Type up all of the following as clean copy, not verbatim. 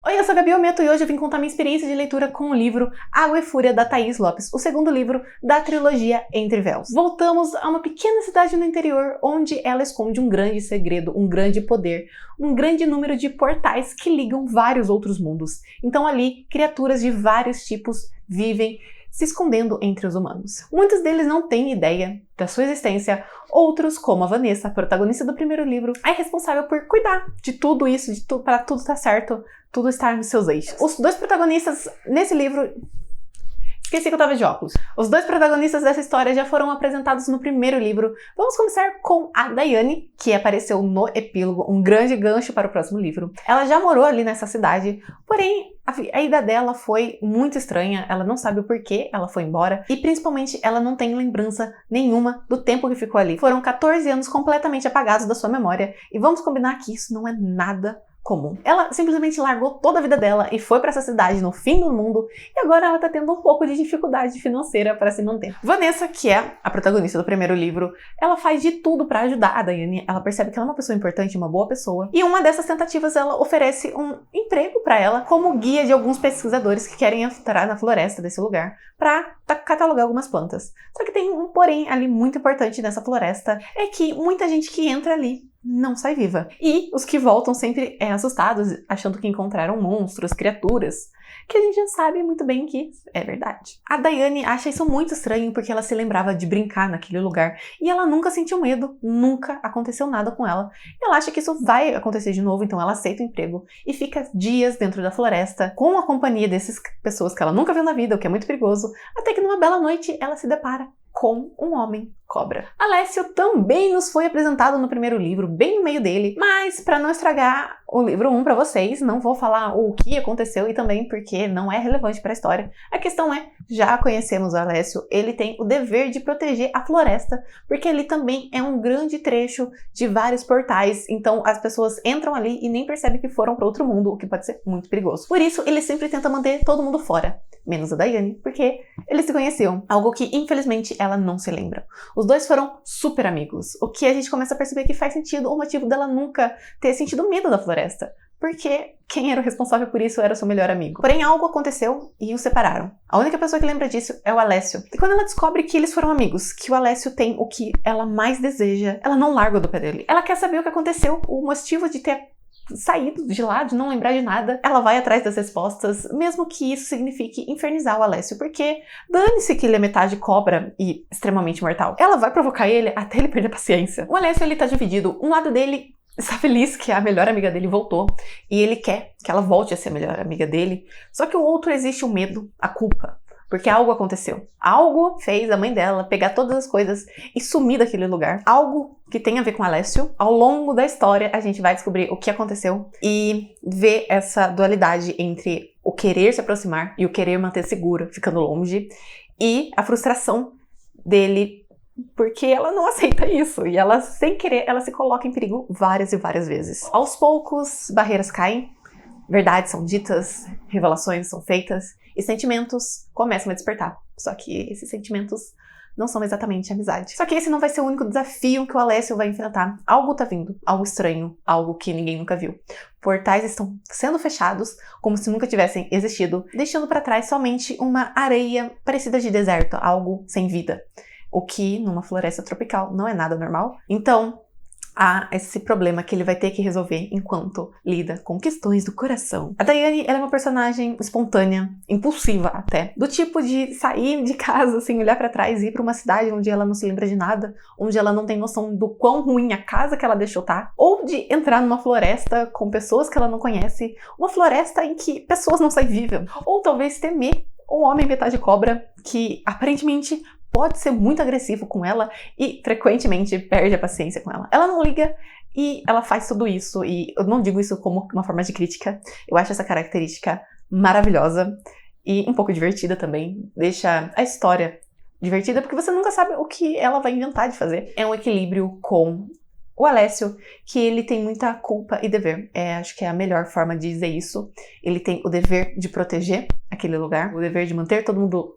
Oi, eu sou a Gabi Ometo e hoje eu vim contar minha experiência de leitura com o livro Água e Fúria, da Thaís Lopes, o segundo livro da trilogia Entre Véus. Voltamos a uma pequena cidade no interior, onde ela esconde um grande segredo, um grande poder, um grande número de portais que ligam vários outros mundos. Então ali, criaturas de vários tipos vivem se escondendo entre os humanos. Muitos deles não têm ideia da sua existência, outros, como a Vanessa, a protagonista do primeiro livro, é responsável por cuidar de tudo isso, para tudo estar certo, tudo estar nos seus eixos. Os dois protagonistas nesse livro... Esqueci que eu tava de óculos. Os dois protagonistas dessa história já foram apresentados no primeiro livro. Vamos começar com a Daiane, que apareceu no epílogo, um grande gancho para o próximo livro. Ela já morou ali nessa cidade, porém a ida dela foi muito estranha, ela não sabe o porquê ela foi embora e principalmente ela não tem lembrança nenhuma do tempo que ficou ali. Foram 14 anos completamente apagados da sua memória e vamos combinar que isso não é nada comum. Ela simplesmente largou toda a vida dela e foi para essa cidade no fim do mundo e agora ela tá tendo um pouco de dificuldade financeira para se manter. Vanessa, que é a protagonista do primeiro livro, ela faz de tudo para ajudar a Daiane. Ela percebe que ela é uma pessoa importante, uma boa pessoa, e uma dessas tentativas ela oferece um emprego para ela como guia de alguns pesquisadores que querem entrar na floresta desse lugar para catalogar algumas plantas. Só que tem um porém ali muito importante nessa floresta, é que muita gente que entra ali não sai viva. E os que voltam sempre assustados, achando que encontraram monstros, criaturas, que a gente já sabe muito bem que é verdade. A Daiane acha isso muito estranho porque ela se lembrava de brincar naquele lugar e ela nunca sentiu medo, nunca aconteceu nada com ela. Ela acha que isso vai acontecer de novo, então ela aceita o emprego e fica dias dentro da floresta com a companhia dessas pessoas que ela nunca viu na vida, o que é muito perigoso, até que numa bela noite ela se depara com um homem cobra. Alessio também nos foi apresentado no primeiro livro, bem no meio dele, mas para não estragar o livro 1 para vocês, não vou falar o que aconteceu e também porque não é relevante para a história. A questão é, já conhecemos o Alessio, ele tem o dever de proteger a floresta, porque ele também é um grande trecho de vários portais, então as pessoas entram ali e nem percebem que foram para outro mundo, o que pode ser muito perigoso. Por isso, ele sempre tenta manter todo mundo fora, menos a Daiane, porque eles se conheciam, algo que infelizmente ela não se lembra. Os dois foram super amigos, o que a gente começa a perceber que faz sentido o motivo dela nunca ter sentido medo da floresta, porque quem era o responsável por isso era o seu melhor amigo. Porém, algo aconteceu e os separaram. A única pessoa que lembra disso é o Alessio. E quando ela descobre que eles foram amigos, que o Alessio tem o que ela mais deseja, ela não larga do pé dele. Ela quer saber o que aconteceu, o motivo de ter saído de lá, de não lembrar de nada. Ela vai atrás das respostas, mesmo que isso signifique infernizar o Alessio, porque dane-se que ele é metade cobra e extremamente mortal. Ela vai provocar ele até ele perder a paciência. O Alessio, ele tá dividido. Um lado dele está feliz que a melhor amiga dele voltou e ele quer que ela volte a ser a melhor amiga dele. Só que o outro existe o medo, a culpa. Porque algo aconteceu. Algo fez a mãe dela pegar todas as coisas e sumir daquele lugar. Algo que tem a ver com Alessio. Ao longo da história, a gente vai descobrir o que aconteceu e ver essa dualidade entre o querer se aproximar e o querer manter seguro, ficando longe, e a frustração dele porque ela não aceita isso. E ela, sem querer, ela se coloca em perigo várias e várias vezes. Aos poucos, barreiras caem, verdades são ditas, revelações são feitas, e sentimentos começam a despertar. Só que esses sentimentos não são exatamente amizade. Só que esse não vai ser o único desafio que o Alessio vai enfrentar. Algo tá vindo, algo estranho, algo que ninguém nunca viu. Portais estão sendo fechados, como se nunca tivessem existido, deixando para trás somente uma areia parecida de deserto, algo sem vida. O que, numa floresta tropical, não é nada normal. Então, há esse problema que ele vai ter que resolver enquanto lida com questões do coração. A Daiane, ela é uma personagem espontânea, impulsiva até, do tipo de sair de casa sem olhar pra trás e ir pra uma cidade onde ela não se lembra de nada, onde ela não tem noção do quão ruim a casa que ela deixou tá, ou de entrar numa floresta com pessoas que ela não conhece, uma floresta em que pessoas não saem vivas, ou talvez temer um homem metade cobra que aparentemente pode ser muito agressivo com ela e frequentemente perde a paciência com ela. Ela não liga e ela faz tudo isso, e eu não digo isso como uma forma de crítica, eu acho essa característica maravilhosa e um pouco divertida também, deixa a história divertida porque você nunca sabe o que ela vai inventar de fazer. É um equilíbrio com o Alessio, que ele tem muita culpa e dever. Acho que é a melhor forma de dizer isso. Ele tem o dever de proteger aquele lugar, o dever de manter todo mundo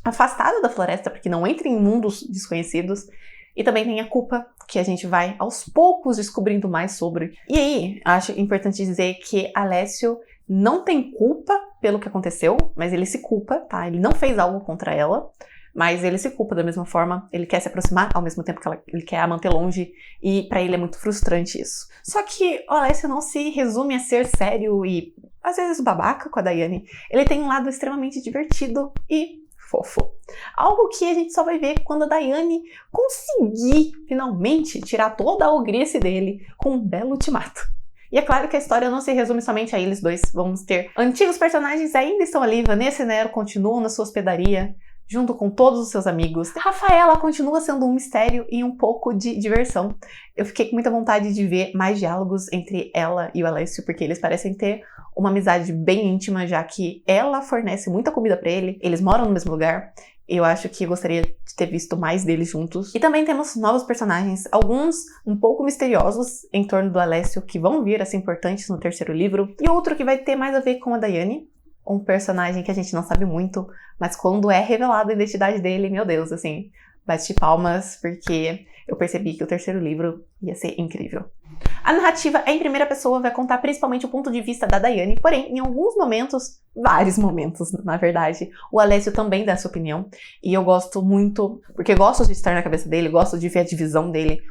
afastado da floresta, porque não entra em mundos desconhecidos, e também tem a culpa, que a gente vai aos poucos descobrindo mais sobre. E aí, acho importante dizer que Alessio não tem culpa pelo que aconteceu, mas ele se culpa, tá? Ele não fez algo contra ela, mas ele se culpa da mesma forma, ele quer se aproximar ao mesmo tempo que ele quer a manter longe, e pra ele é muito frustrante isso. Só que o Alessio não se resume a ser sério e, às vezes, babaca com a Daiane. Ele tem um lado extremamente divertido e fofo. Algo que a gente só vai ver quando a Daiane conseguir, finalmente, tirar toda a ogrice dele com um belo ultimato. E é claro que a história não se resume somente a eles dois. Vamos ter antigos personagens ainda estão ali. Vanessa e Nero continuam na sua hospedaria, junto com todos os seus amigos. Rafaela continua sendo um mistério e um pouco de diversão. Eu fiquei com muita vontade de ver mais diálogos entre ela e o Alessio, porque eles parecem ter uma amizade bem íntima, já que ela fornece muita comida pra ele, eles moram no mesmo lugar. Eu acho que eu gostaria de ter visto mais deles juntos. E também temos novos personagens, alguns um pouco misteriosos em torno do Alessio, que vão vir a ser importantes no terceiro livro, e outro que vai ter mais a ver com a Daiane, um personagem que a gente não sabe muito, mas quando é revelada a identidade dele, meu Deus, assim, bate palmas, porque eu percebi que o terceiro livro ia ser incrível. A narrativa em primeira pessoa vai contar principalmente o ponto de vista da Daiane, porém, em alguns momentos, vários momentos, na verdade, o Alessio também dá sua opinião, e eu gosto muito, porque gosto de estar na cabeça dele, gosto de ver a divisão dele,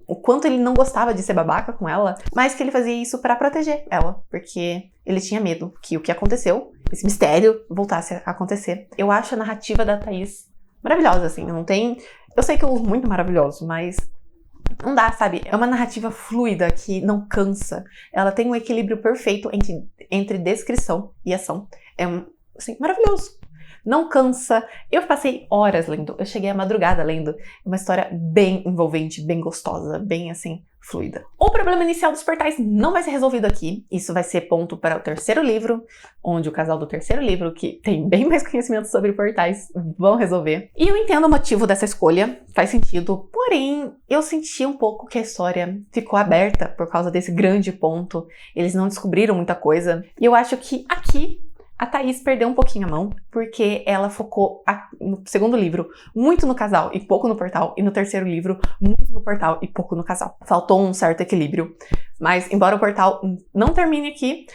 o quanto ele não gostava de ser babaca com ela, mas que ele fazia isso pra proteger ela, porque ele tinha medo que o que aconteceu, esse mistério, voltasse a acontecer. Eu acho a narrativa da Thaís maravilhosa, assim, não tem... Eu sei que eu uso muito maravilhoso, mas não dá, sabe? É uma narrativa fluida que não cansa. Ela tem um equilíbrio perfeito entre descrição e ação. É, assim, maravilhoso. Não cansa. Eu passei horas lendo. Eu cheguei à madrugada lendo. É uma história bem envolvente, bem gostosa, bem, assim, fluida. O problema inicial dos portais não vai ser resolvido aqui. Isso vai ser ponto para o terceiro livro, onde o casal do terceiro livro, que tem bem mais conhecimento sobre portais, vão resolver. E eu entendo o motivo dessa escolha, faz sentido, porém, eu senti um pouco que a história ficou aberta por causa desse grande ponto. Eles não descobriram muita coisa. E eu acho que aqui a Thaís perdeu um pouquinho a mão, porque ela focou no segundo livro muito no casal e pouco no portal, e no terceiro livro muito no portal e pouco no casal. Faltou um certo equilíbrio, mas embora o portal não termine aqui,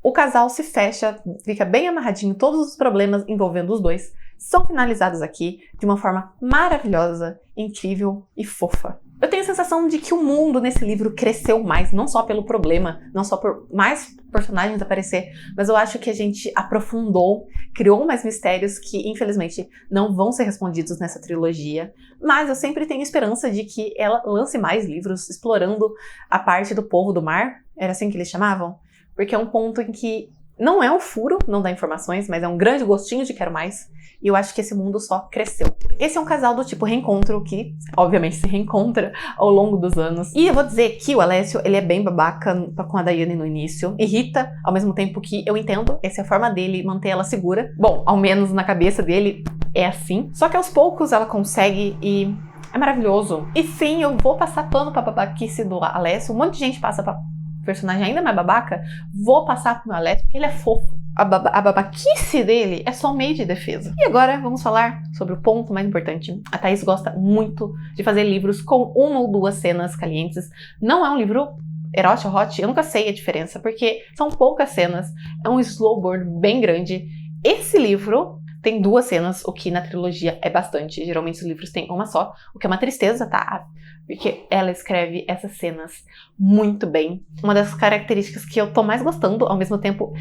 o casal se fecha, fica bem amarradinho, todos os problemas envolvendo os dois são finalizados aqui de uma forma maravilhosa, incrível e fofa. Eu tenho a sensação de que o mundo nesse livro cresceu mais, não só pelo problema, não só por mais personagens aparecer, mas eu acho que a gente aprofundou, criou mais mistérios que, infelizmente, não vão ser respondidos nessa trilogia, mas eu sempre tenho esperança de que ela lance mais livros explorando a parte do povo do mar, era assim que eles chamavam? Porque é um ponto em que não é um furo, não dá informações, mas é um grande gostinho de quero mais. E eu acho que esse mundo só cresceu. Esse é um casal do tipo reencontro, que obviamente se reencontra ao longo dos anos. E eu vou dizer que o Alessio, ele é bem babaca com a Daiane no início. Irrita, ao mesmo tempo que eu entendo, essa é a forma dele manter ela segura. Bom, ao menos na cabeça dele é assim. Só que aos poucos ela consegue e é maravilhoso. E sim, eu vou passar pano pra babaquice do Alessio. Um monte de gente passa pra personagem ainda mais babaca. Vou passar pro meu Alessio, porque ele é fofo. A babaquice dele é só um meio de defesa. E agora vamos falar sobre o ponto mais importante. A Thaís gosta muito de fazer livros com uma ou duas cenas calientes. Não é um livro erótico, hot, eu nunca sei a diferença, porque são poucas cenas. É um slow burn bem grande. Esse livro tem duas cenas, o que na trilogia é bastante. Geralmente os livros têm uma só, o que é uma tristeza, tá? Porque ela escreve essas cenas muito bem. Uma das características que eu tô mais gostando, ao mesmo tempo...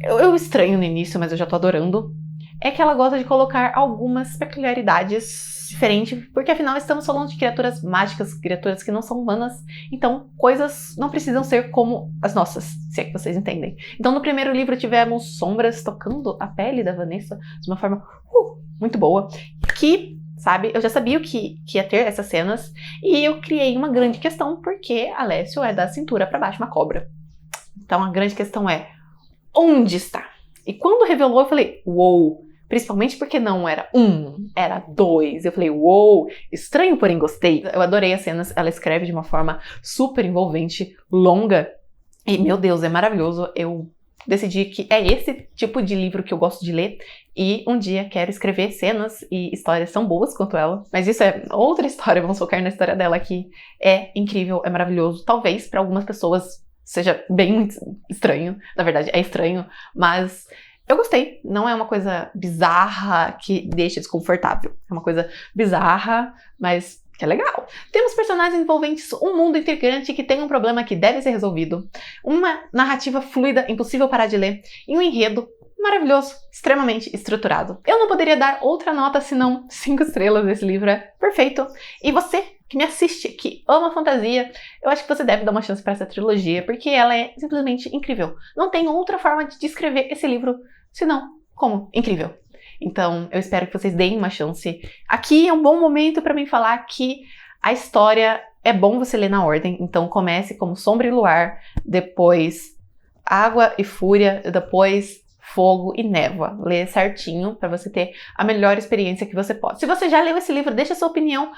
Eu estranho no início, mas eu já tô adorando, é que ela gosta de colocar algumas peculiaridades diferentes, porque afinal estamos falando de criaturas mágicas, criaturas que não são humanas, então coisas não precisam ser como as nossas, se é que vocês entendem. Então no primeiro livro tivemos sombras tocando a pele da Vanessa de uma forma muito boa, que, sabe, eu já sabia que ia ter essas cenas, e eu criei uma grande questão, porque Alessio é da cintura pra baixo uma cobra. Então a grande questão é, onde está? E quando revelou, eu falei, uou! Principalmente porque não era era dois. Eu falei, uou! Estranho, porém gostei. Eu adorei as cenas. Ela escreve de uma forma super envolvente, longa. E, meu Deus, é maravilhoso. Eu decidi que é esse tipo de livro que eu gosto de ler. E um dia quero escrever cenas e histórias tão boas quanto ela. Mas isso é outra história. Vamos focar na história dela, que é incrível, é maravilhoso. Talvez, para algumas pessoas, seja bem muito estranho. Na verdade, é estranho, mas eu gostei. Não é uma coisa bizarra que deixa desconfortável. É uma coisa bizarra, mas que é legal. Temos personagens envolventes, um mundo intrigante que tem um problema que deve ser resolvido, uma narrativa fluida, impossível parar de ler, e um enredo maravilhoso, extremamente estruturado. Eu não poderia dar outra nota senão 5 estrelas. Esse livro é perfeito. E você que me assiste, que ama fantasia, eu acho que você deve dar uma chance para essa trilogia, porque ela é simplesmente incrível. Não tem outra forma de descrever esse livro senão como incrível. Então, eu espero que vocês deem uma chance. Aqui é um bom momento para mim falar que a história é bom você ler na ordem. Então, comece como Sombra e Luar, depois Água e Fúria, depois Fogo e Névoa. Lê certinho para você ter a melhor experiência que você pode. Se você já leu esse livro, deixa a sua opinião,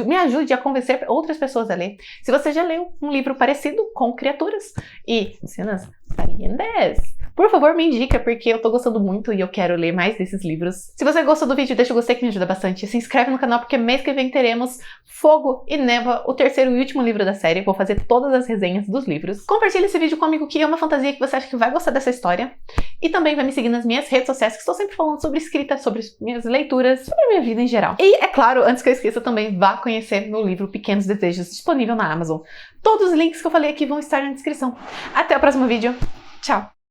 me ajude a convencer outras pessoas a ler. Se você já leu um livro parecido com criaturas e cenas lindas, por favor, me indica, porque eu tô gostando muito e eu quero ler mais desses livros. Se você gostou do vídeo, deixa o gostei que me ajuda bastante. Se inscreve no canal, porque mês que vem teremos Fogo e Névoa, o terceiro e último livro da série. Vou fazer todas as resenhas dos livros. Compartilhe esse vídeo com um amigo que ama fantasia, que você acha que vai gostar dessa história. E também vai me seguir nas minhas redes sociais, que estou sempre falando sobre escrita, sobre minhas leituras, sobre a minha vida em geral. E, é claro, antes que eu esqueça, também vá conhecer meu livro Pequenos Desejos, disponível na Amazon. Todos os links que eu falei aqui vão estar na descrição. Até o próximo vídeo. Tchau!